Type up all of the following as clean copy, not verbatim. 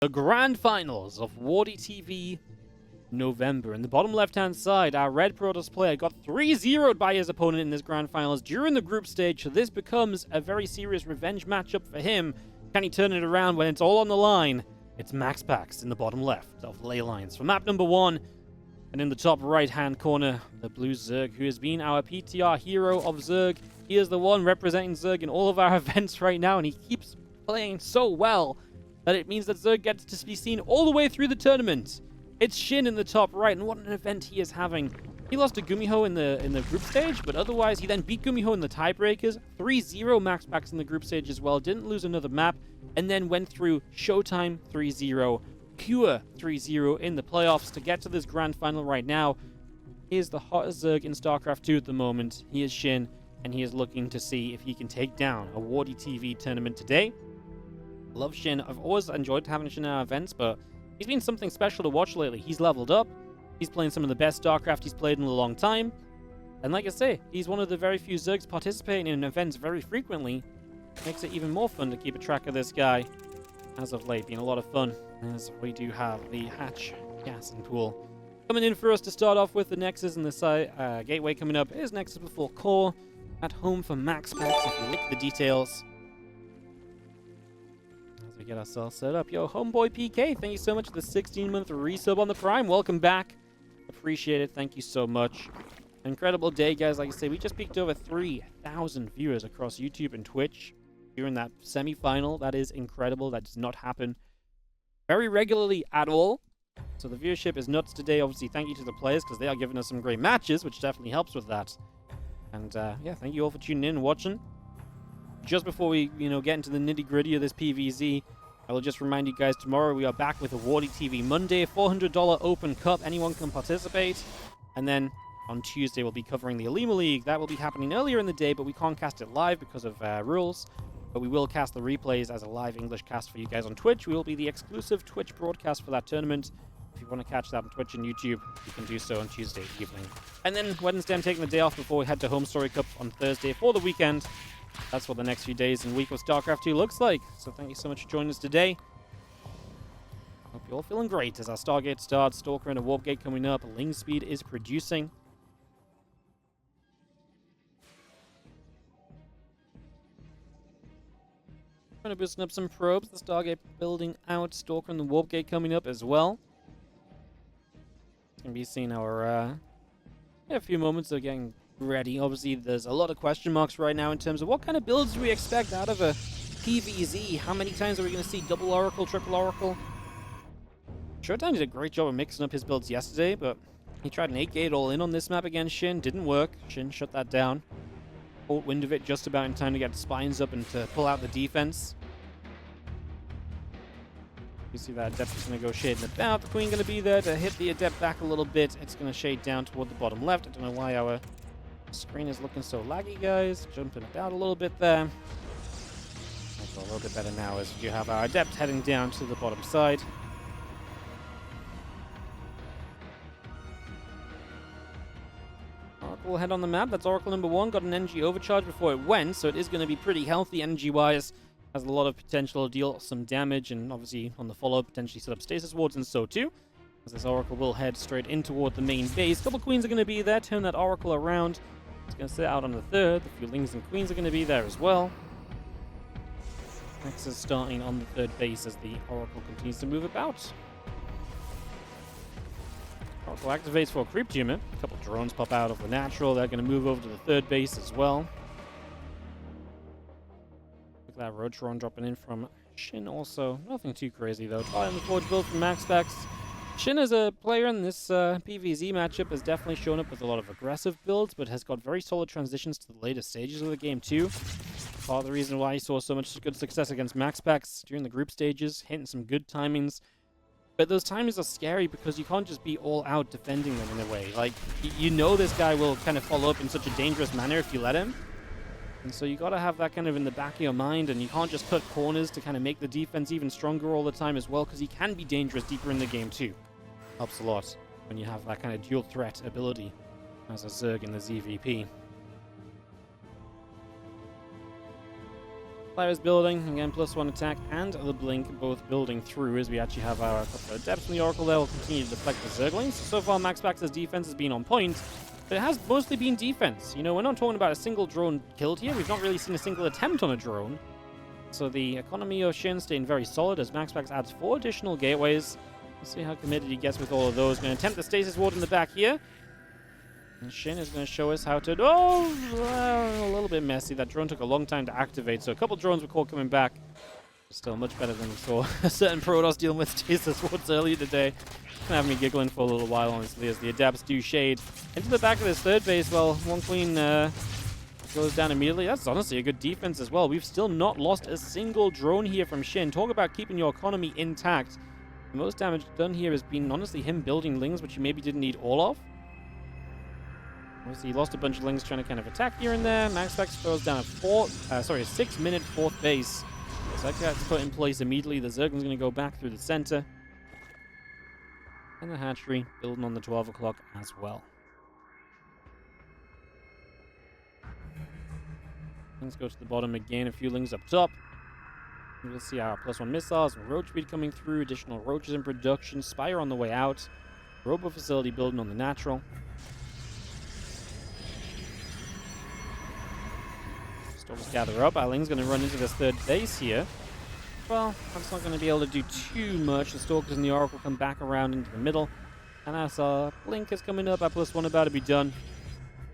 The grand finals of WardiTV November. In the bottom left-hand side, our Red Protoss player got 3-0'd by his opponent in this grand finals during the group stage, so this becomes a very serious revenge matchup for him. Can he turn it around when it's all on the line? It's MaxPax in the bottom left of Ley Lines for map number 1. And in the top right-hand corner, the blue Zerg, who has been our PTR hero of Zerg. He is the one representing Zerg in all of our events right now, and he keeps playing so well that it means that Zerg gets to be seen all the way through the tournament. It's Shin in the top right, and what an event he is having. He lost to Gumiho in the group stage, but otherwise he then beat Gumiho in the tiebreakers. 3-0 MaxPax in the group stage as well. Didn't lose another map, and then went through Showtime 3-0. Pure 3-0 in the playoffs to get to this grand final right now. He is the hottest Zerg in StarCraft 2 at the moment. He is Shin, and he is looking to see if he can take down a WardiTV tournament today. Love Shin. I've always enjoyed having Shin in our events, but he's been something special to watch lately. He's leveled up. He's playing some of the best StarCraft he's played in a long time. And like I say, he's one of the very few Zergs participating in events very frequently. Makes it even more fun to keep a track of this guy. As of late, been a lot of fun, as we do have the Hatch gas and pool. Coming in for us to start off with the Nexus and the Gateway coming up is Nexus before Core. At home for MaxPax if you look at the details. As we get ourselves set up. Yo, Homeboy PK, thank you so much for the 16-month resub on the Prime. Welcome back. Appreciate it. Thank you so much. Incredible day, guys. Like I say, we just peaked over 3,000 viewers across YouTube and Twitch during that semi-final. That is incredible. That does not happen very regularly at all. So the viewership is nuts today. Obviously, thank you to the players because they are giving us some great matches, which definitely helps with that. And yeah, thank you all for tuning in and watching. Just before we, get into the nitty-gritty of this PvZ, I will just remind you guys, tomorrow we are back with a WardiTV Monday, $400 Open Cup. Anyone can participate. And then on Tuesday, we'll be covering the Alima League. That will be happening earlier in the day, but we can't cast it live because of rules. But we will cast the replays as a live English cast for you guys on Twitch. We will be the exclusive Twitch broadcast for that tournament. If you want to catch that on Twitch and YouTube, you can do so on Tuesday evening. And then Wednesday, I'm taking the day off before we head to Home Story Cup on Thursday for the weekend. That's what the next few days and week of StarCraft 2 looks like. So thank you so much for joining us today. Hope you're all feeling great as our Stargate starts. Stalker and a Warp Gate coming up. Ling Speed is producing. Trying to boosting up some probes. The Stargate building out. Stalker and the Warp Gate coming up as well. Can be seen our a few moments of getting ready. Obviously, there's a lot of question marks right now in terms of what kind of builds do we expect out of a PvZ. How many times are we going to see double Oracle, triple Oracle? Showtime did a great job of mixing up his builds yesterday, but he tried an 8-gate all-in on this map against Shin. Didn't work. Shin shut that down. Caught wind of it just about in time to get spines up and to pull out the defense. You see that Adept is going to go shading about. The Queen going to be there to hit the Adept back a little bit. It's going to shade down toward the bottom left. I don't know why our screen is looking so laggy, guys. Jumping about a little bit there. That's a little bit better now as you have our Adept heading down to the bottom side. Oracle will head on the map. That's Oracle number 1. Got an energy overcharge before it went, so it is going to be pretty healthy energy-wise. Has a lot of potential to deal some damage, and obviously on the follow-up potentially set up stasis wards and so too. As this Oracle will head straight in toward the main base. A couple Queens are going to be there, turn that Oracle around. It's going to sit out on the third. The few Lings and Queens are going to be there as well. Nexus starting on the third base as the Oracle continues to move about. Oracle activates for a creep tumor. A couple drones pop out of the natural. They're going to move over to the third base as well. Look at that Rotron dropping in from Shin also. Nothing too crazy though. Try on the Forge build from MaxPax. Shin as a player in this PvZ matchup has definitely shown up with a lot of aggressive builds, but has got very solid transitions to the later stages of the game too. Part of the reason why he saw so much good success against MaxPax during the group stages, hitting some good timings. But those timings are scary because you can't just be all out defending them in a way. Like, you know this guy will kind of follow up in such a dangerous manner if you let him. And so you got to have that kind of in the back of your mind, and you can't just cut corners to kind of make the defense even stronger all the time as well, because he can be dangerous deeper in the game too. Helps a lot when you have that kind of dual threat ability as a Zerg in the ZVP. Fire is building, again, +1 attack and the blink both building through as we actually have our couple of depths from the Oracle there. Will continue to deflect the Zerglings. So far, MaxPax's defense has been on point, but it has mostly been defense. You know, we're not talking about a single drone killed here. We've not really seen a single attempt on a drone. So the economy of Shin staying very solid as MaxPax adds 4 additional gateways. Let's see how committed he gets with all of those. Going to attempt the Stasis Ward in the back here. And Shin is going to show us how to... Oh, a little bit messy. That drone took a long time to activate, so a couple drones were caught coming back. Still much better than we saw a certain Protoss dealing with Stasis Wards earlier today. It's going to have me giggling for a little while, honestly, as the Adepts do shade into the back of this third base. Well, one Queen goes down immediately. That's honestly a good defense as well. We've still not lost a single drone here from Shin. Talk about keeping your economy intact. The most damage done here has been, honestly, him building Lings, which he maybe didn't need all of. Obviously, he lost a bunch of Lings trying to kind of attack here and there. MaxPax throws down a 6-minute fourth base. So that's put in place immediately. The Zergling's going to go back through the center. And the hatchery building on the 12 o'clock as well. Things go to the bottom again. A few Lings up top. We'll see our +1 missiles, roach speed coming through, additional roaches in production, Spire on the way out, Robo facility building on the natural. Storms gather up. Our Ling's going to run into this third base here. Well, that's not going to be able to do too much. The Stalkers and the Oracle come back around into the middle. And as our Blink is coming up, our +1 about to be done.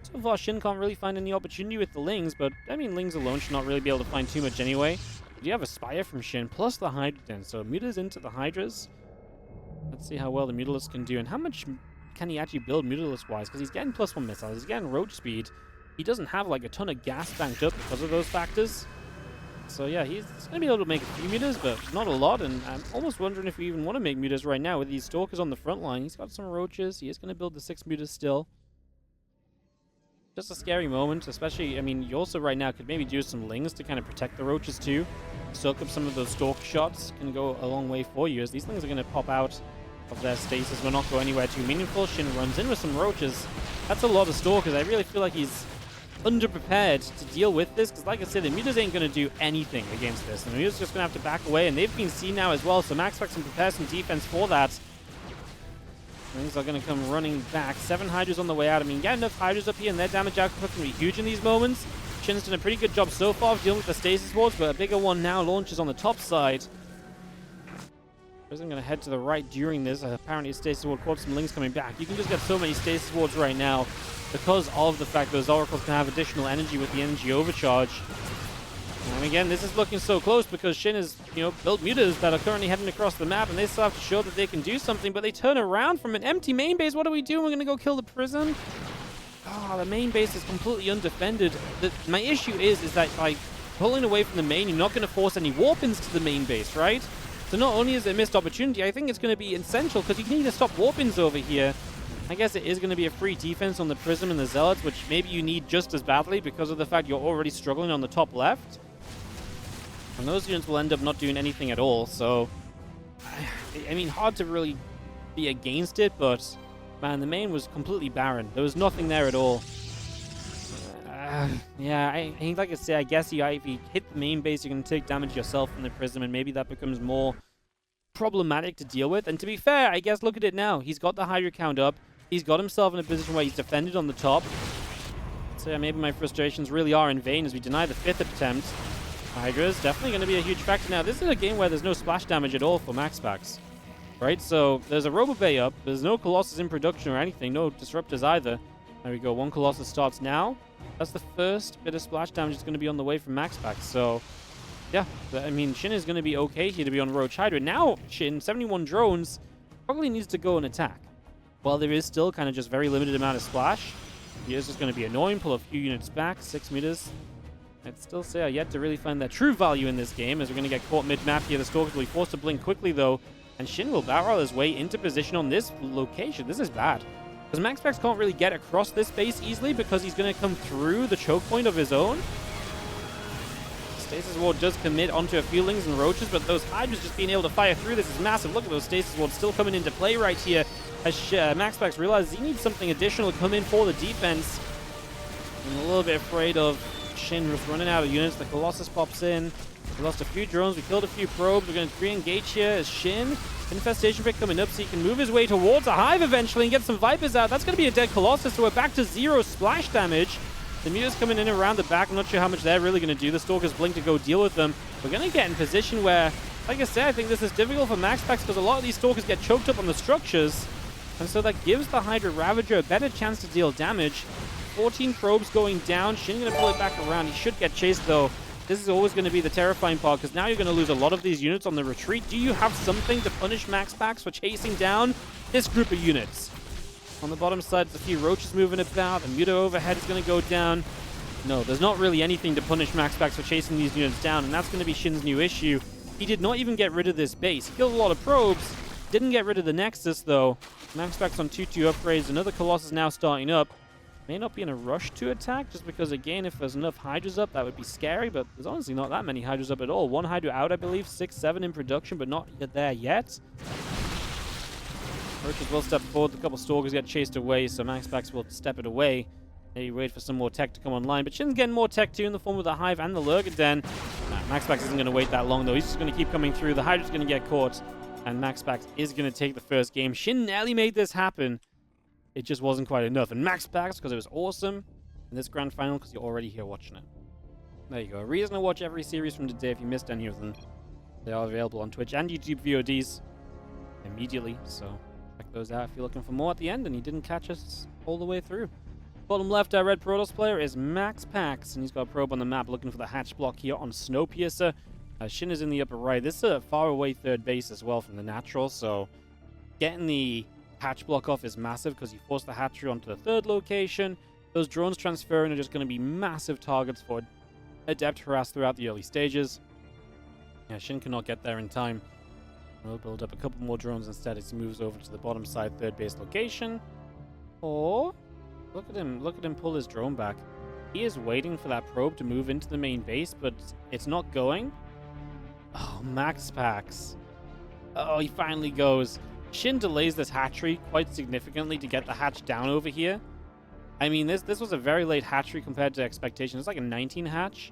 So far, Shin can't really find any opportunity with the Lings, but I mean, Lings alone should not really be able to find too much anyway. You have a Spire from Shin, plus the Hydra den, so Muta's into the Hydras. Let's see how well the Mutalisk can do, and how much can he actually build Mutalisk-wise, because he's getting +1 missiles, he's getting roach speed. He doesn't have, like, a ton of gas banked up because of those factors. So, yeah, he's going to be able to make a few Mutas, but not a lot, and I'm almost wondering if we even want to make Mutas right now with these Stalkers on the front line. He's got some roaches, he is going to build the 6 Mutas still. Just a scary moment, especially, I mean, you also right now could maybe do some Lings to kind of protect the roaches too. Soak up some of those Stalk shots can go a long way for you, as these things are going to pop out of their stasis, will not go anywhere too meaningful. Shin runs in with some roaches. That's a lot of Stalkers. I really feel like he's underprepared to deal with this, because like I said, the Mutas ain't going to do anything against this. The Mutas just going to have to back away, and they've been seen now as well, so MaxPax can prepare some defense for that. Things are going to come running back. 7 Hydras on the way out. I mean, get enough Hydras up here and their damage output can be huge in these moments. Shin's done a pretty good job so far of dealing with the Stasis Wards, but a bigger one now launches on the top side. Prism going to head to the right during this. Apparently, Stasis Ward caught some Lings coming back. You can just get so many Stasis Wards right now because of the fact those Oracles can have additional energy with the energy overcharge. And again, this is looking so close because Shin has, built Mutas that are currently heading across the map, and they still have to show that they can do something, but they turn around from an empty main base. What are we doing? We're going to go kill the Prism? The main base is completely undefended. My issue is that by pulling away from the main, you're not going to force any warp-ins to the main base, right? So not only is it a missed opportunity, I think it's going to be essential because you need to stop warp-ins over here. I guess it is going to be a free defense on the Prism and the Zealots, which maybe you need just as badly because of the fact you're already struggling on the top left. And those units will end up not doing anything at all, so... I mean, hard to really be against it, but... Man, the main was completely barren. There was nothing there at all. Yeah, I think, like I say, I guess if you hit the main base, you're going to take damage yourself from the Prism, and maybe that becomes more problematic to deal with. And to be fair, I guess look at it now. He's got the Hydra count up. He's got himself in a position where he's defended on the top. So yeah, maybe my frustrations really are in vain as we deny the 5th attempt. Hydra is definitely going to be a huge factor. Now, this is a game where there's no splash damage at all for MaxPax. Right, so there's a Robo Bay up. There's no Colossus in production or anything. No Disruptors either. There we go. 1 Colossus starts now. That's the first bit of splash damage that's going to be on the way from MaxPax. So, yeah. I mean, Shin is going to be okay here to be on Roach Hydra. Now, Shin, 71 drones, probably needs to go and attack. While there is still kind of just very limited amount of splash, he is just going to be annoying. Pull a few units back. 6 meters. I'd still say I yet to really find their true value in this game, as we're going to get caught mid-map here. The Stalkers will be forced to blink quickly, though. And Shin will barrel his way into position on this location. This is bad. Because MaxPax can't really get across this base easily because he's going to come through the choke point of his own. Stasis Ward does commit onto a few Lings and Roaches, but those Hydras just being able to fire through this is massive. Look at those Stasis Wards still coming into play right here as MaxPax realizes he needs something additional to come in for the defense. I'm a little bit afraid of Shin just running out of units. The Colossus pops in. We lost a few drones. We killed a few probes. We're going to re-engage here as Shin. Infestation pick coming up so he can move his way towards a hive eventually and get some Vipers out. That's going to be a dead Colossus, so we're back to 0 splash damage. The Mutants coming in around the back. I'm not sure how much they're really going to do. The Stalkers blink to go deal with them. We're going to get in position where, like I said, I think this is difficult for MaxPax because a lot of these Stalkers get choked up on the structures. And so that gives the Hydra Ravager a better chance to deal damage. 14 probes going down. Shin going to pull it back around. He should get chased, though. This is always going to be the terrifying part, because now you're going to lose a lot of these units on the retreat. Do you have something to punish MaxPax for chasing down this group of units? On the bottom side, there's a few roaches moving about. The Muta overhead is going to go down. No, there's not really anything to punish MaxPax for chasing these units down, and that's going to be Shin's new issue. He did not even get rid of this base. He killed a lot of probes. Didn't get rid of the Nexus, though. MaxPax on 2-2 upgrades. Another Colossus now starting up. May not be in a rush to attack, just because, again, if there's enough Hydras up, that would be scary, but there's honestly not that many Hydras up at all. One Hydra out, I believe, 6, 7 in production, but not there yet. Roaches will step forward. A couple Stalkers get chased away, so MaxPax will step it away. Maybe wait for some more tech to come online, but Shin's getting more tech too in the form of the Hive and the Lurker Den. MaxPax isn't going to wait that long, though. He's just going to keep coming through. The Hydra's going to get caught, and MaxPax is going to take the first game. Shin nearly made this happen. It just wasn't quite enough. And MaxPax, because it was awesome, in this grand final, because you're already here watching it. There you go. A reason to watch every series from today if you missed any of them. They are available on Twitch and YouTube VODs immediately, so check those out if you're looking for more at the end and you didn't catch us all the way through. Bottom left, our red Protoss player is MaxPax, and he's got a probe on the map looking for the hatch block here on Snowpiercer. Shin is in the upper right. This is a far away third base as well from the natural, so getting the hatch block off is massive because you force the hatchery onto the third location. Those drones transferring are just going to be massive targets for Adept harass throughout the early stages. Yeah, Shin cannot get there in time. We'll build up a couple more drones instead as he moves over to the bottom side third base location. Or look at him pull his drone back. He is waiting for that probe to move into the main base, but it's not going. Oh, MaxPax. Oh, he finally goes. Shin delays this hatchery quite significantly to get the hatch down over here. I mean, this was a very late hatchery compared to expectations. It's like a 19 hatch.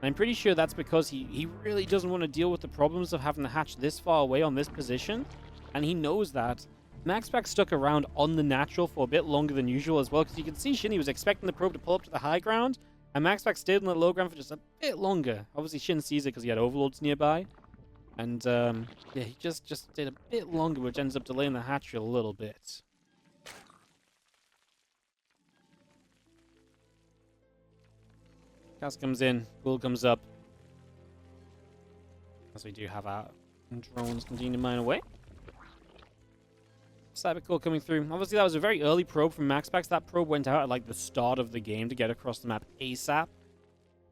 And I'm pretty sure that's because he really doesn't want to deal with the problems of having the hatch this far away on this position. And he knows that. MaxPax stuck around on the natural for a bit longer than usual as well, because you can see Shin, he was expecting the probe to pull up to the high ground, and MaxPax stayed on the low ground for just a bit longer. Obviously, Shin sees it because he had overlords nearby. And, yeah, he just did a bit longer, which ends up delaying the hatchery a little bit. Gas comes in, Ghoul comes up. As we do have our drones continue to mine away. Cybercore coming through. Obviously, that was a very early probe from MaxPax. That probe went out at, like, the start of the game to get across the map ASAP.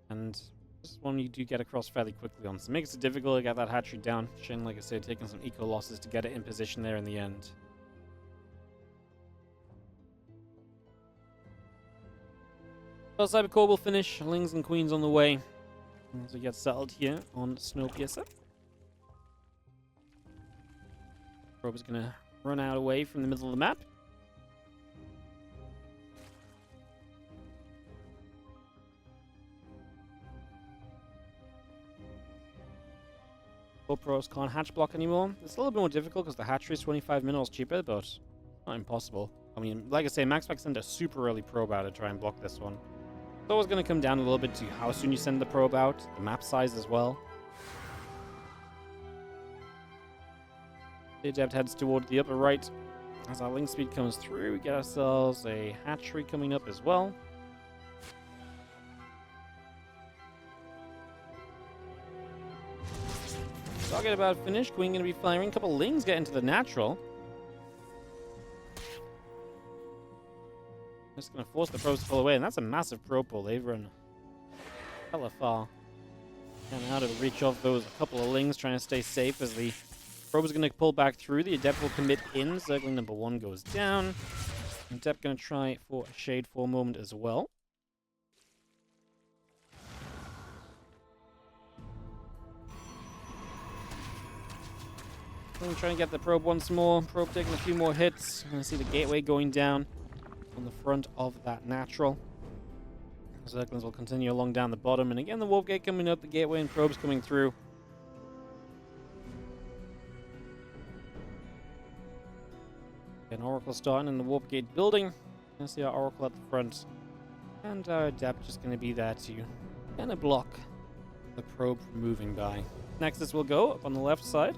And this one you do get across fairly quickly on, so it makes it difficult to get that hatchery down. Shin, like I said, taking some eco losses to get it in position there in the end. Well, Cybercore will finish. Lings and Queens on the way as we get settled here on Snowpiercer. Probe is going to run out away from the middle of the map. Pros can't hatch block anymore. It's a little bit more difficult because the hatchery is 25 minerals cheaper, but not impossible. I mean, like I say, MaxPax sent a super early probe out to try and block this one. It's always going to come down a little bit to how soon you send the probe out, the map size as well. The Adept heads toward the upper right. As our link speed comes through, we get ourselves a hatchery coming up as well. Target about finished. Queen going to be firing. A couple Lings get into the natural. Just going to force the probes to pull away, and that's a massive probe pull. They've run hella far. And out of reach of those, a couple of Lings trying to stay safe as the probe is going to pull back through. The Adept will commit in. Circling number 1 goes down. Adept going to try for a shade for a moment as well. I'm trying to get the probe once more. Probe taking a few more hits. I'm going to see the gateway going down on the front of that natural. Zerglings will continue along down the bottom, and again the Warp Gate coming up, the Gateway and Probes coming through. Again, Oracle starting in the Warp Gate building. Gonna see our Oracle at the front. And our Adept just gonna be there to kind of block the probe from moving by. Nexus will go up on the left side.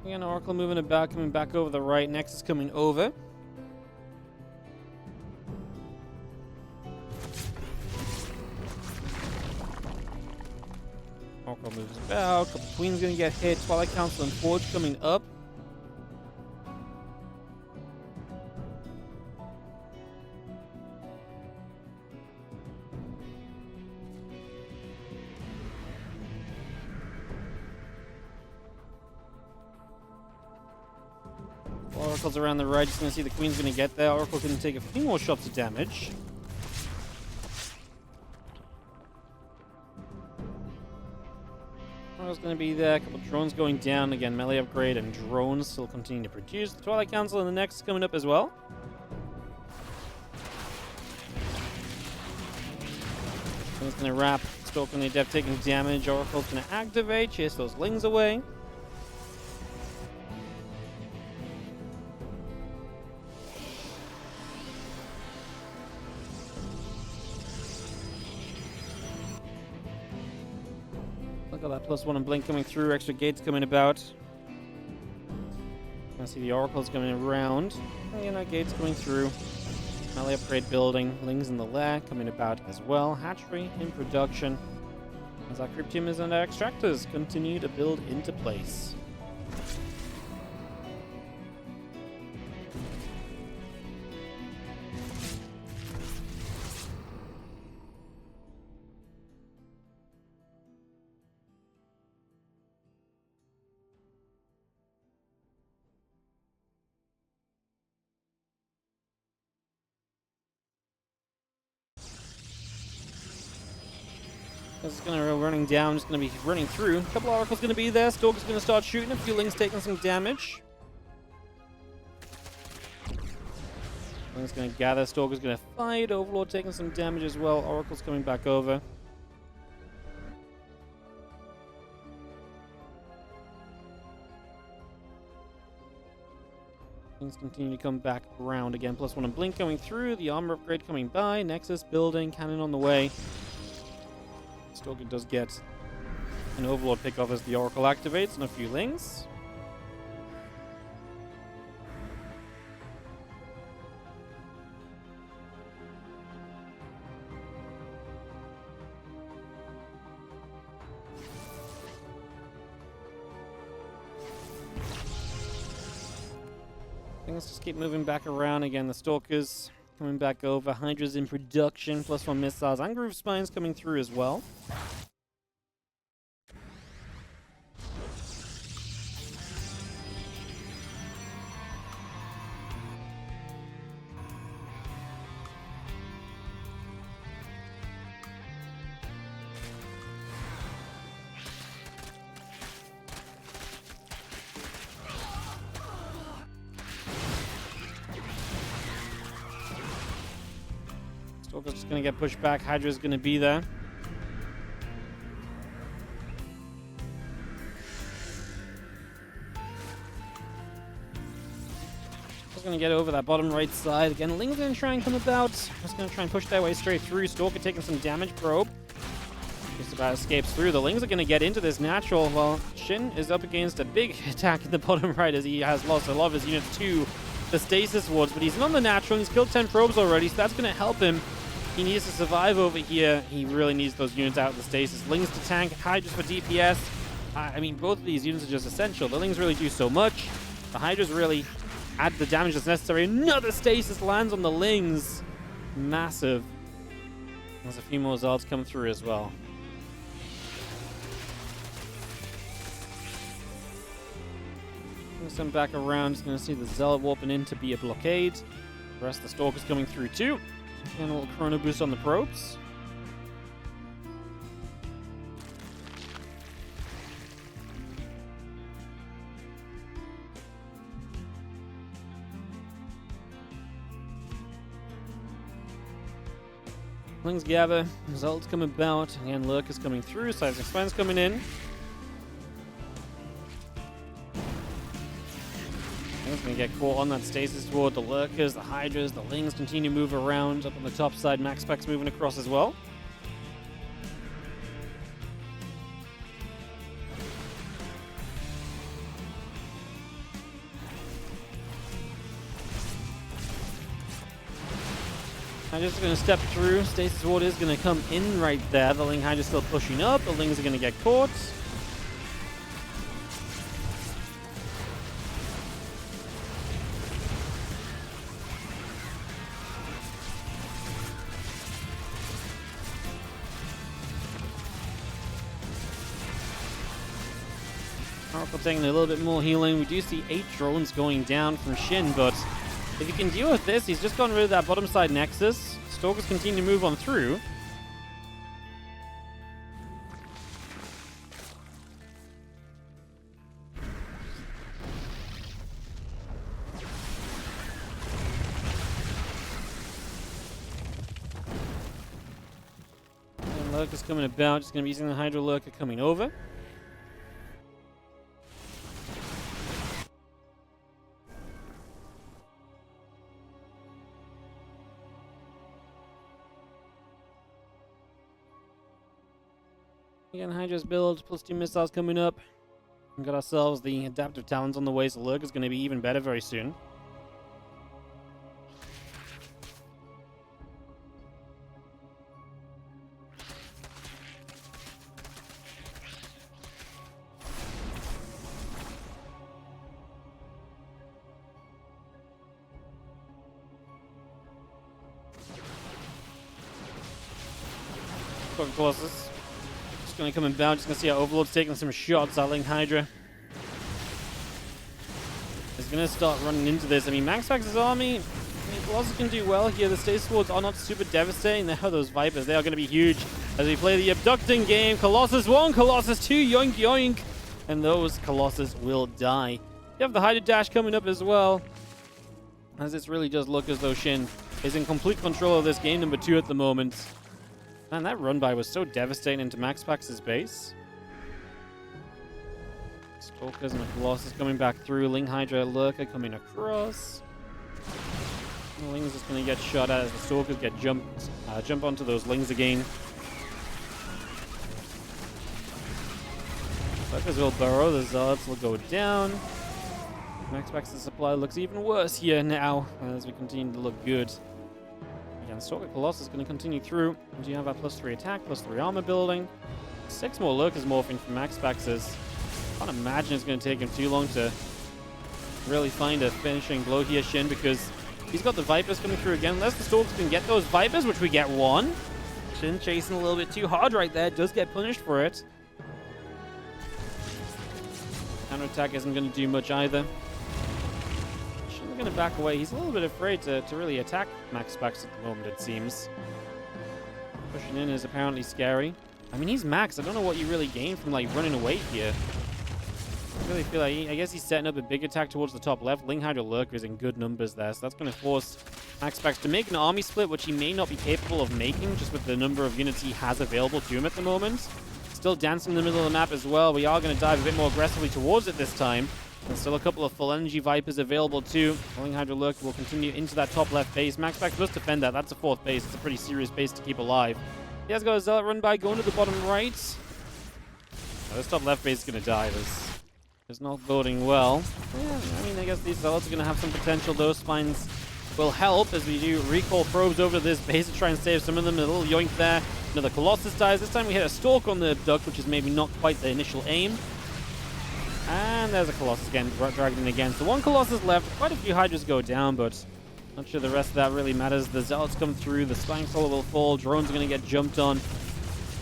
Again, Oracle moving about, coming back over the right. Nexus coming over. Oracle moves about. Couple Queens gonna get hit. Twilight Council and Forge coming up. Oracle's around the right, just gonna see the Queen's gonna get there. Oracle can take a few more shots of damage. Oracle's gonna be there, a couple drones going down. Again, melee upgrade and drones still continue to produce. The Twilight Council and the next coming up as well. It's gonna wrap. Stalker and the Adept taking damage. Oracle's gonna activate, chase those Lings away. Look at that +1 and Blink coming through, extra gates coming about. I see the Oracles coming around. And that gate's coming through. Melee upgrade building. Lings in the lair coming about as well. Hatchery in production. As our Cryptiums and our Extractors continue to build into place. This is going to be running down, just going to be running through. A couple Oracles going to be there. Stalker's going to start shooting. A few Lings taking some damage. Lings going to gather. Stalker's going to fight. Overlord taking some damage as well. Oracle's coming back over. Things continue to come back around again. +1 and Blink going through. The armor upgrade coming by. Nexus building. Cannon on the way. Stalker does get an Overlord pickoff as the Oracle activates and a few Lings. Things just keep moving back around again. The Stalkers coming back over. Hydra's in production. +1 missiles and Groove Spines coming through as well. Stalker's just going to get pushed back. Hydra's going to be there. Just going to get over that bottom right side. Again, Ling's going to try and come about. Just going to try and push their way straight through. Stalker taking some damage. Probe just about escapes through. The Lings are going to get into this natural. Well, Shin is up against a big attack in the bottom right as he has lost a lot of his units to the stasis wards, but he's not the natural. He's killed 10 probes already, so that's going to help him. He needs to survive over here. He really needs those units out of the stasis. Lings to tank, Hydras for DPS. I mean, both of these units are just essential. The Lings really do so much. The Hydras really add the damage that's necessary. Another stasis lands on the Lings. Massive. There's a few more Zards come through as well. Send back around. Just going to see the Zealot warping in to be a blockade. The rest of the Stalkers coming through too. And a little Chrono Boost on the probes. Lings gather. Results come about. Again, Lurk is coming through. Seismic Spine's coming in. He's going to get caught on that stasis toward the Lurkers, the Hydras, the Lings continue to move around. Up on the top side, MaxPax moving across as well. Hydra's going to step through. Stasis Ward is going to come in right there. The Ling Hydra's still pushing up. The Lings are going to get caught. Oracle taking a little bit more healing. We do see 8 drones going down from Shin, but if he can deal with this, he's just gotten rid of that bottom side Nexus. Stalkers continue to move on through. And Lurker's coming about, just going to be using the Hydra Lurker coming over. Again, Hydra's build, plus 2 missiles coming up. We've got ourselves the adaptive talons on the way, so Lurk is going to be even better very soon. Colossus. Going to come inbound, just going to see how Overlord's taking some shots at Ling Hydra. He's going to start running into this. I mean, MaxPax's army, Colossus can do well here. The Stasis Wards are not super devastating. They have those Vipers. They are going to be huge as we play the abducting game. Colossus 1, Colossus 2, yoink yoink. And those Colossus will die. You have the Hydra Dash coming up as well. As this really does look as though Shin is in complete control of this game number 2 at the moment. Man, that run-by was so devastating into MaxPax's base. Stalkers and the Colossus coming back through. Ling Hydra Lurker coming across. The Ling's just going to get shot at as the Stalkers get jump onto those Lings again. Lurkers will burrow. The Zealots will go down. MaxPax's supply looks even worse here now as we continue to look good. Again, Stalker Colossus is going to continue through. And you have our +3 attack, +3 armor building. 6 more Lurkers morphing from MaxPax's. I can't imagine it's going to take him too long to really find a finishing blow here, Shin, because he's got the Vipers coming through again. Unless the Stalkers can get those Vipers, which we get 1. Shin chasing a little bit too hard right there. Does get punished for it. Counterattack isn't going to do much either. Going to back away. He's a little bit afraid to really attack MaxPax at the moment, it seems. Pushing in is apparently scary. I mean, he's Max. I don't know what you really gain from, like, running away here. I really feel like I guess he's setting up a big attack towards the top left. Ling Hydra Lurker is in good numbers there, so that's going to force MaxPax to make an army split, which he may not be capable of making, just with the number of units he has available to him at the moment. Still dancing in the middle of the map as well. We are going to dive a bit more aggressively towards it this time. There's still a couple of full energy Vipers available too. Ling Hydra Lurker will continue into that top left base. MaxPax must defend that. That's a 4th base. It's a pretty serious base to keep alive. He has got a Zealot run by going to the bottom right. Oh, this top left base is going to die. It's not building well. Yeah, I mean, I guess these Zealots are going to have some potential. Those spines will help as we do recall probes over this base to try and save some of them. A little yoink there. Another Colossus dies. This time we hit a Stalk on the Abduct, which is maybe not quite the initial aim. And there's a Colossus again, dragged in again. So 1 Colossus left. Quite a few Hydras go down, but not sure the rest of that really matters. The Zealots come through. The Spine Crawler will fall. Drones are going to get jumped on. A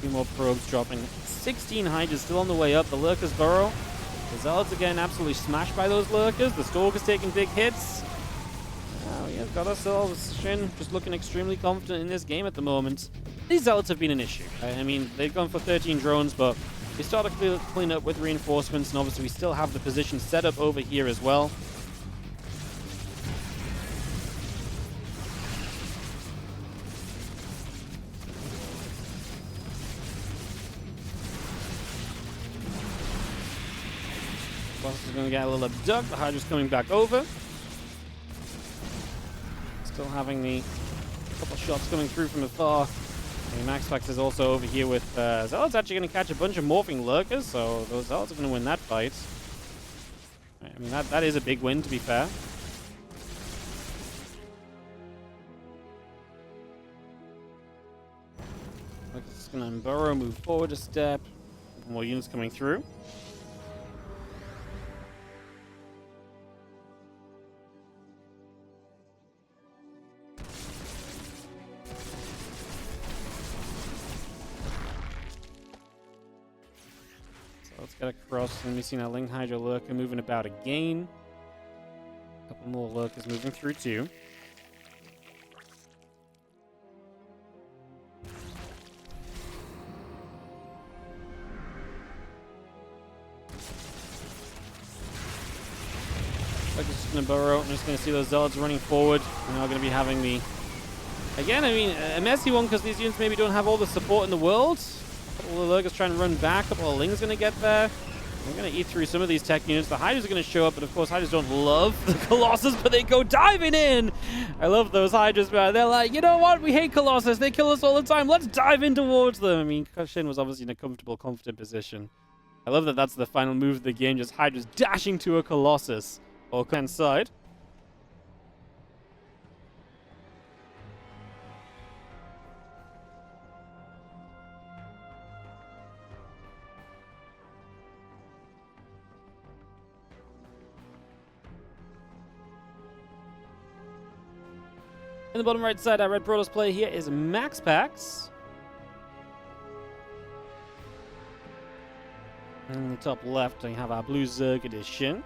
few more probes dropping. 16 Hydras still on the way up. The Lurkers burrow. The Zealots again absolutely smashed by those Lurkers. The Stalkers taking big hits. Oh, yeah, got ourselves Shin just looking extremely confident in this game at the moment. These Zealots have been an issue. I mean, they've gone for 13 drones, but we started to clean up with reinforcements, and obviously we still have the position set up over here as well. Colossus is going to get a little abduct. The Hydra's coming back over. Still having the couple shots coming through from afar. MaxPax is also over here with Zealot's actually going to catch a bunch of morphing lurkers, so those Zealots are going to win that fight. I mean, that is a big win, to be fair. It's going to burrow, move forward a step. More units coming through. Let's get across, and we see now Ling Hydra Lurker moving about again. A couple more Lurkers moving through too. Like it's just going to burrow. I'm just going to see those Zealots running forward. We're now going to be having the... Again, I mean, a messy one because these units maybe don't have all the support in the world. A couple of Lurkers trying to run back. A couple of Lings going to get there. We're going to eat through some of these tech units. The Hydras are going to show up, but of course Hydras don't love the Colossus, but they go diving in. I love those Hydras, man. They're like, you know what? We hate Colossus. They kill us all the time. Let's dive in towards them. I mean, SHIN was obviously in a comfortable, confident position. I love that that's the final move of the game, just Hydras dashing to a Colossus. Or side. In the bottom right side, our red Protoss player here is MaxPax. In the top left, we have our blue Zerg edition.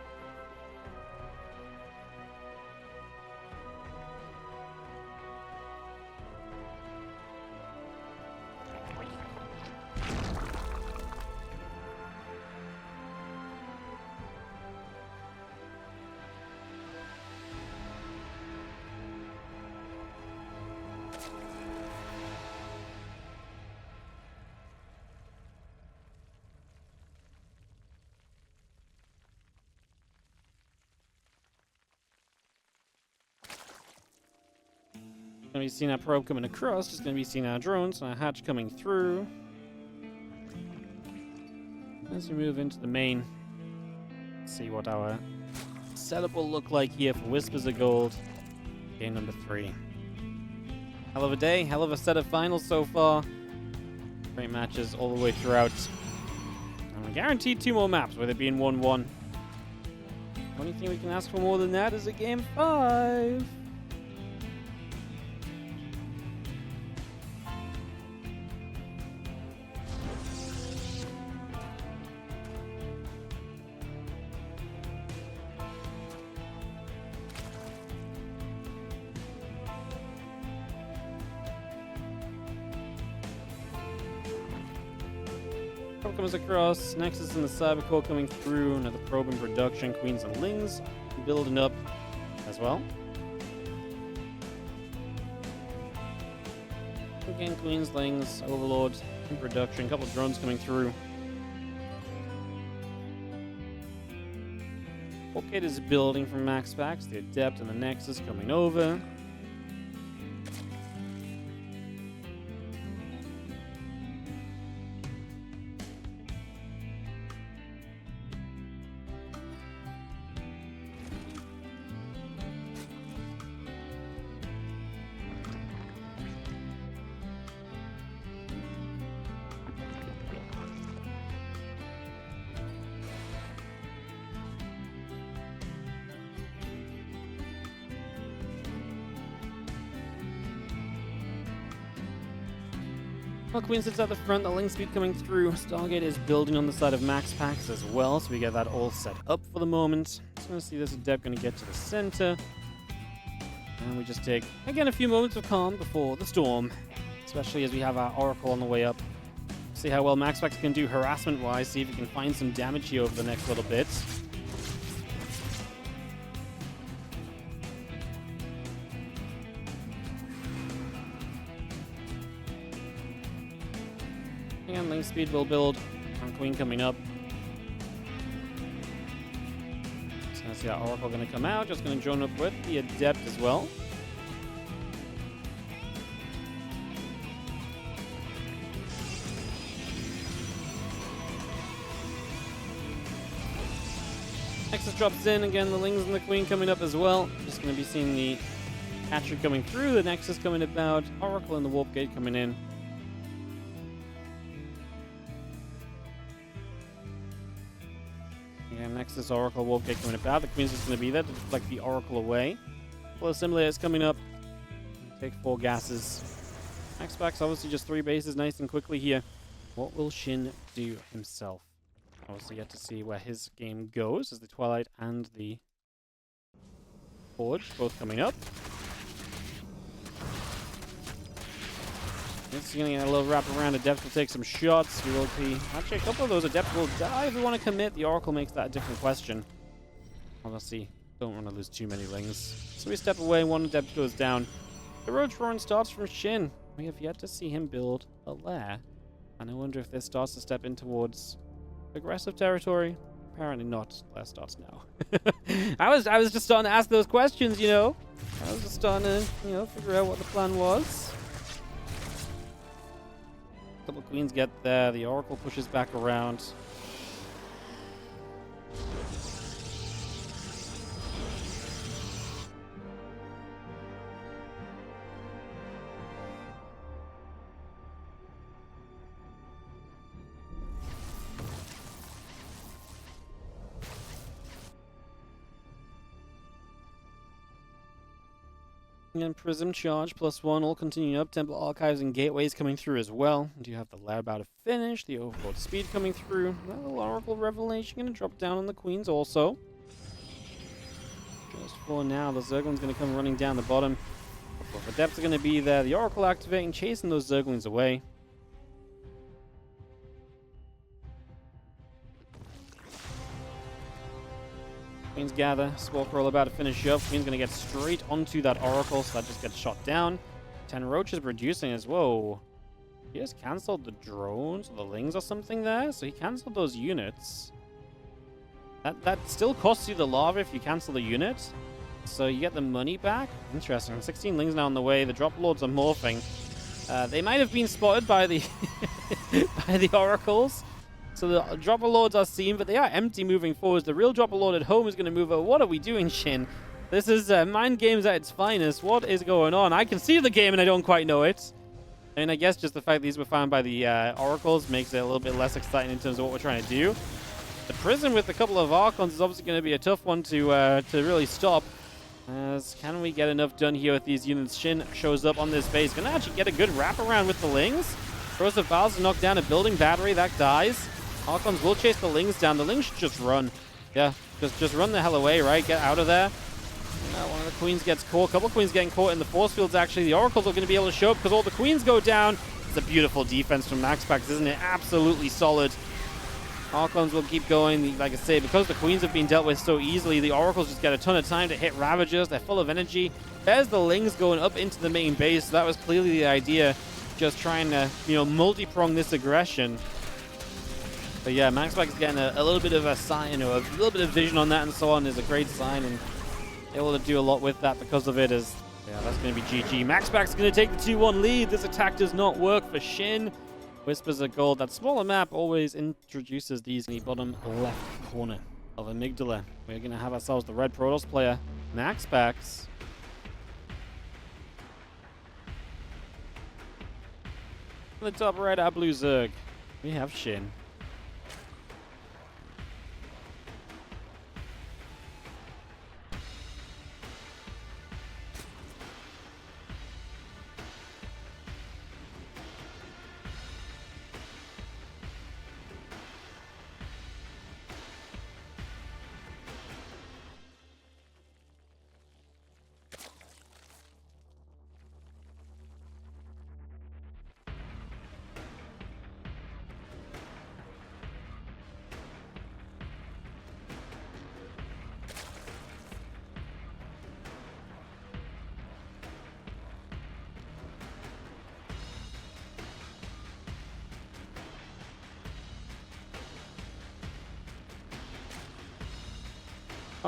Going to be seeing our probe coming across, just going to be seeing our drones and our hatch coming through. As we move into the main, see what our setup will look like here for Whispers of Gold, game number 3. Hell of a day, hell of a set of finals so far. Great matches all the way throughout. And we're guaranteed 2 more maps, with it being 1-1. Only thing we can ask for more than that is a game 5. Probe comes across, Nexus and the Cyber Core coming through, another probe in production, Queens and Lings building up as well. Again, Queens, Lings, Overlord in production, a couple of drones coming through. Orchid is building from MaxPax, the Adept and the Nexus coming over. Well, Queen sits at the front, the link speed coming through. Stargate is building on the side of MaxPax as well, so we get that all set up for the moment. Just going to see this Adept going to get to the center. And we just take, again, a few moments of calm before the storm, especially as we have our Oracle on the way up. See how well MaxPax can do harassment-wise, see if he can find some damage here over the next little bit. And link speed will build on Queen coming up. I see that Oracle going to come out. Just going to join up with the Adept as well. Nexus drops in. Again, the Lings and the Queen coming up as well. Just going to be seeing the Catcher coming through. The Nexus coming about. Oracle and the Warp Gate coming in. Again, Nexus, Oracle, Warp Gate coming about. The Queen's just going to be there to deflect the Oracle away. Well, Assimilator's coming up. Take 4 gases. MaxPax obviously just 3 bases nice and quickly here. What will Shin do himself? Obviously yet to see where his game goes as the Twilight and the Forge both coming up. This is going to get a little wrap around. Adept will take some shots. We will see. Actually, a couple of those Adepts will die if we want to commit. The Oracle makes that a different question. Obviously, don't want to lose too many Lings. So we step away. 1 Adept goes down. The Roach Roaring starts from Shin. We have yet to see him build a lair. And I wonder if this starts to step in towards aggressive territory. Apparently not. Lair starts now. I was just starting to ask those questions, you know. I was just starting to, figure out what the plan was. A couple Queens get there. The Oracle pushes back around. And Prism Charge +1 all continuing up. Temple Archives and Gateways coming through as well. And you have the Lair about to finish. The Overlord Speed coming through. That little Oracle Revelation going to drop down on the Queens also. Just for now, the Zergling's going to come running down the bottom. The Adepts are going to be there. The Oracle activating, chasing those Zerglings away. Queens gather. Squawk Roll about to finish up. Queen's going to get straight onto that Oracle, so that just gets shot down. 10 Roaches producing as well. He just cancelled the drones or the Lings or something there, so he cancelled those units. That still costs you the lava if you cancel the unit, so you get the money back. Interesting. 16 Lings now on the way. The Drop Lords are morphing. They might have been spotted by the by the Oracles. So the Dropper Lords are seen, but they are empty moving forwards. The real Dropper Lord at home is going to move over. What are we doing, Shin? This is mind games at its finest. What is going on? I can see the game and I don't quite know it. And I guess just the fact these were found by the Oracles makes it a little bit less exciting in terms of what we're trying to do. The Prison with a couple of Archons is obviously going to be a tough one to really stop. As can we get enough done here with these units? Shin shows up on this base. Going to actually get a good wraparound with the Lings. Throws the Valves to knock down a building battery. That dies. Archons will chase the Lings down. The Lings should just run. Yeah, just run the hell away, right? Get out of there. One of the Queens gets caught. A couple of Queens getting caught in the force fields, actually. The Oracles are going to be able to show up because all the Queens go down. It's a beautiful defense from MaxPax, isn't it? Absolutely solid. Archons will keep going. Like I say, because the Queens have been dealt with so easily, the Oracles just get a ton of time to hit Ravagers. They're full of energy. There's the Lings going up into the main base. So that was clearly the idea. Just trying to, multi-prong this aggression. But yeah, MaxPax is getting a little bit of a sign, or a little bit of vision on that and so on is a great sign, and able to do a lot with that because of it. As yeah, that's going to be GG. MaxPax is going to take the 2-1 lead. This attack does not work for Shin. Whispers of Gold. That smaller map always introduces these in the bottom left corner of Amygdala. We're going to have ourselves the red Protoss player, MaxPax. On the top right, our blue Zerg. We have Shin.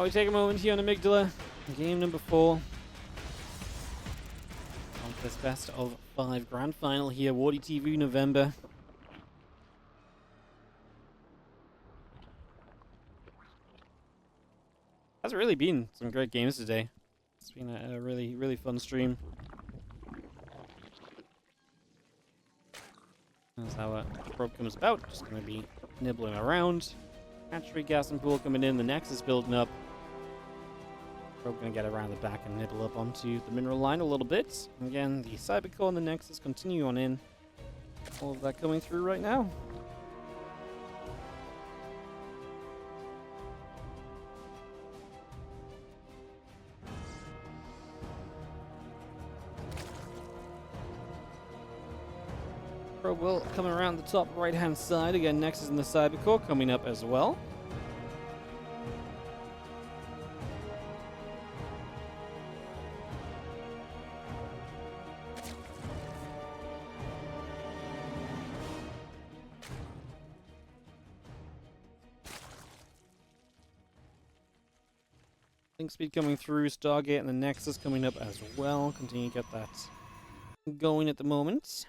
We take a moment here on Amygdala. Game number 4. On this best of 5 grand final here, WardiTV November. Has really been some great games today. It's been a really, really fun stream. That's how a probe comes about. Just going to be nibbling around. Hatchery gas and pool coming in. The Nexus building up. Probe going to get around the back and nibble up onto the mineral line a little bit. Again, the Cybercore and the Nexus continue on in. All of that coming through right now. Probe will come around the top right hand side. Again, Nexus and the Cybercore coming up as well. Link speed coming through, Stargate and the Nexus coming up as well. Continue to get that going at the moment.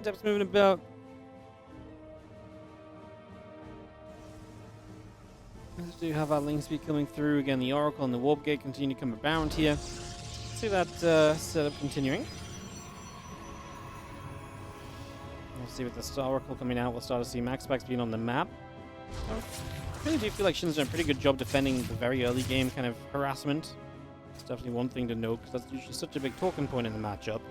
Depth's moving about. We do have our link speed coming through. Again, the Oracle and the Warp Gate continue to come around here. See that setup continuing. We'll see with the Star Oracle coming out. We'll start to see MaxPax being on the map. I really do feel like Shin's done a pretty good job defending the very early game kind of harassment. It's definitely one thing to note because that's usually such a big talking point in the matchup.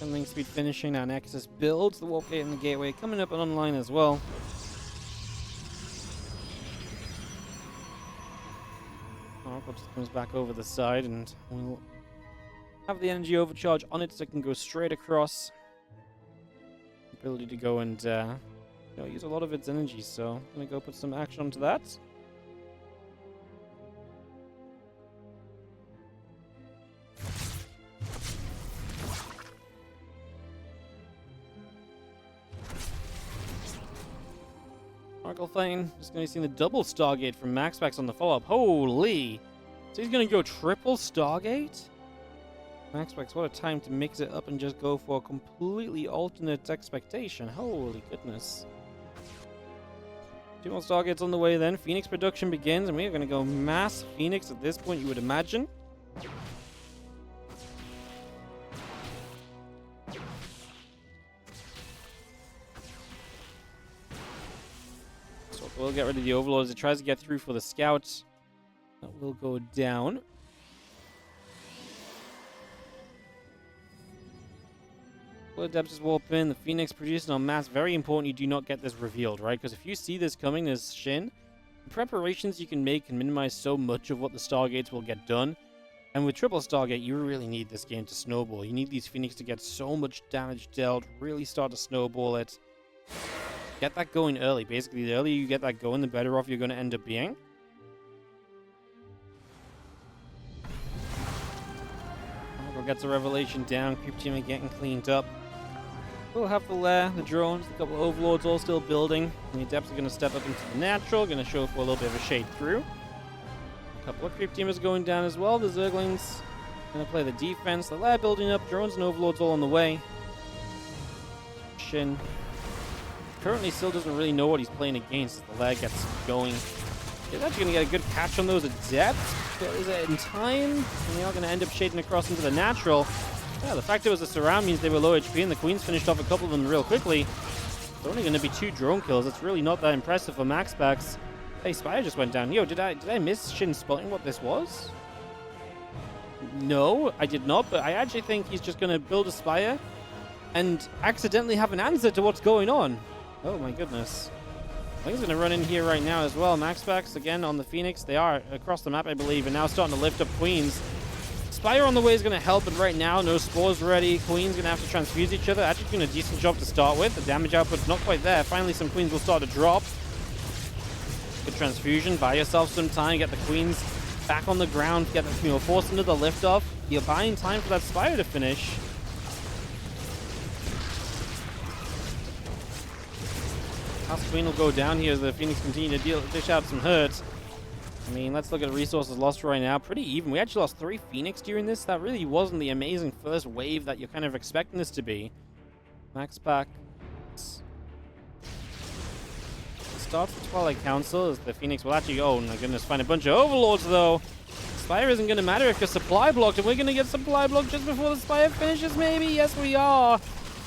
And link speed finishing our Nexus builds. The Warp Gate and the Gateway coming up and online as well. Oracle just comes back over the side and we'll have the energy overcharge on it so it can go straight across. Ability to go and use a lot of its energy, so I'm going to go put some action onto that. Oracle Flame just going to be seeing the double Stargate from MaxPax on the follow-up. Holy! So he's going to go triple Stargate? MaxPax, what a time to mix it up and just go for a completely alternate expectation. Holy goodness. 2 more Stargates on the way then. Phoenix production begins, and we are going to go mass Phoenix at this point, you would imagine. We'll get rid of the Overlord as it tries to get through for the Scouts. That will go down. Depths is warp in. The Phoenix producing on mass. Very important you do not get this revealed, right? Because if you see this coming as Shin, the preparations you can make can minimize so much of what the Stargates will get done. And with triple Stargate, you really need this game to snowball. You need these Phoenix to get so much damage dealt, really start to snowball it. Get that going early. Basically, the earlier you get that going, the better off you're going to end up being. Oracle gets a revelation down. Creep team are getting cleaned up. We'll have the lair, the drones, a couple of overlords all still building. And the adepts are going to step up into the natural. Going to show for a little bit of a shade through. A couple of creep teamers going down as well. The Zerglings going to play the defense. The lair building up. Drones and overlords all on the way. Shin currently still doesn't really know what he's playing against as the lag gets going. He's actually going to get a good catch on those adepts, but is it in time? And they are going to end up shading across into the natural. Yeah, the fact it was a surround means they were low HP, and the Queens finished off a couple of them real quickly. It's only going to be 2 drone kills. It's really not that impressive for MaxPax. Hey, Spire just went down. Yo, did I miss Shin spotting what this was? No, I did not, but I actually think he's just going to build a Spire and accidentally have an answer to what's going on. Oh my goodness. I think he's going to run in here right now as well. MaxPax again on the Phoenix. They are across the map, I believe, and now starting to lift up Queens. Spire on the way is going to help, but right now, no spores ready. Queen's going to have to transfuse each other. Actually doing a decent job to start with. The damage output's not quite there. Finally, some Queens will start to drop. Good transfusion. Buy yourself some time. Get the Queens back on the ground. Get the, force into the liftoff. You're buying time for that Spire to finish. Last Queen will go down here as the Phoenix continue to dish out some hurt. I mean, let's look at resources lost right now. Pretty even. We actually lost 3 Phoenix during this. That really wasn't the amazing first wave that you're kind of expecting this to be. MaxPax starts the Twilight Council as the Phoenix will actually, oh my goodness, find a bunch of Overlords though. Spire isn't going to matter if you're supply blocked, and we're going to get supply blocked just before the Spire finishes, maybe? Yes, we are.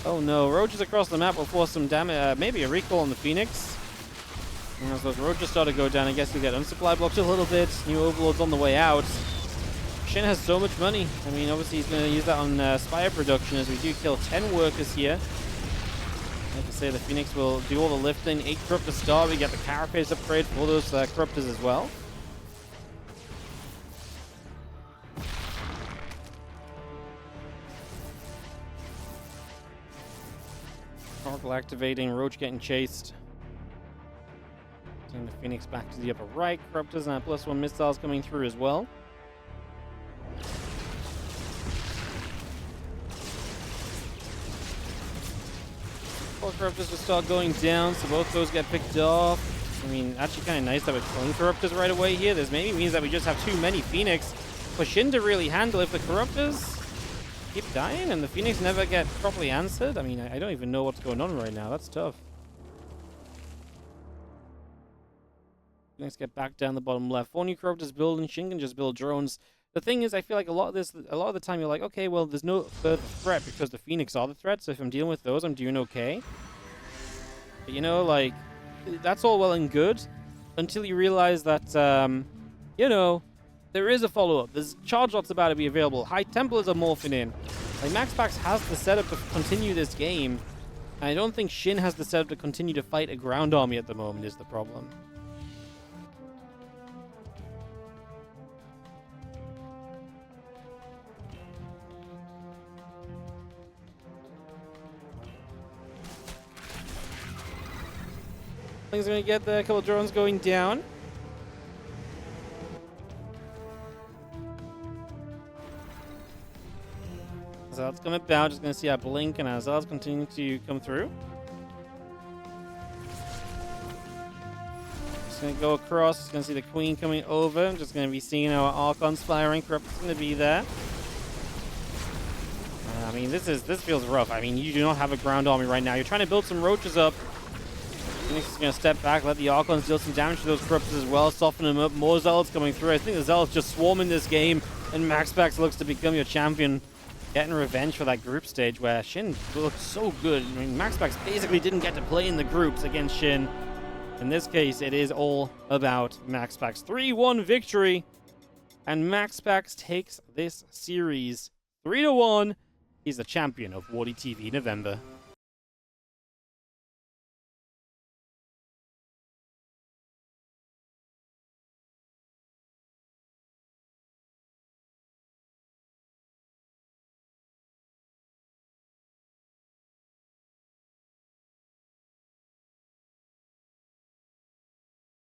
Oh no, roaches across the map will force some damage, maybe a recall on the Phoenix. And as those roaches start to go down, I guess you'll get unsupply blocked a little bit. New Overlords on the way out. Shin has so much money. I mean, obviously he's going to use that on Spire production as we do kill 10 workers here. Like I say, the Phoenix will do all the lifting. 8 Corrupt to start. We get the Carapace upgrade for those Corruptors as well. Oracle activating, Roach getting chased. Taking the Phoenix back to the upper right. Corruptors and +1 missiles coming through as well. Four Corruptors will start going down, so both those get picked off. I mean, actually kind of nice that we're killing Corruptors right away here. This maybe means that we just have too many Phoenix for Shin to really handle. If the Corruptors keep dying and the Phoenix never get properly answered, I mean, I don't even know what's going on right now. That's tough. Let's get back down the bottom left. 4 new Corruptors build, and Shin can just build drones. The thing is, I feel like a lot of the time you're like, okay, well, there's no further threat because the Phoenix are the threat, so if I'm dealing with those, I'm doing okay. But, you know, like, that's all well and good until you realize that, you know, there is a follow-up. There's charge lots about to be available. High Templars are morphing in. Like, MaxPax has the setup to continue this game, and I don't think Shin has the setup to continue to fight a ground army at the moment is the problem. He's going to get a couple of drones going down. Azal's coming about. Just going to see our blink, and Azal's continuing to come through. Just going to go across. Just going to see the Queen coming over. I'm just going to be seeing our Archons firing. Corrupt's going to be there. I mean, this feels rough. I mean, you do not have a ground army right now. You're trying to build some roaches up. Phoenix is going to step back, let the Archons deal some damage to those Corruptors as well, soften them up. More Zealots coming through. I think the Zealots just swarm in this game, and MaxPax looks to become your champion, getting revenge for that group stage where Shin looked so good. I mean, MaxPax basically didn't get to play in the groups against Shin. In this case, it is all about MaxPax. 3-1 victory, and MaxPax takes this series 3-1. He's the champion of WardiTV November.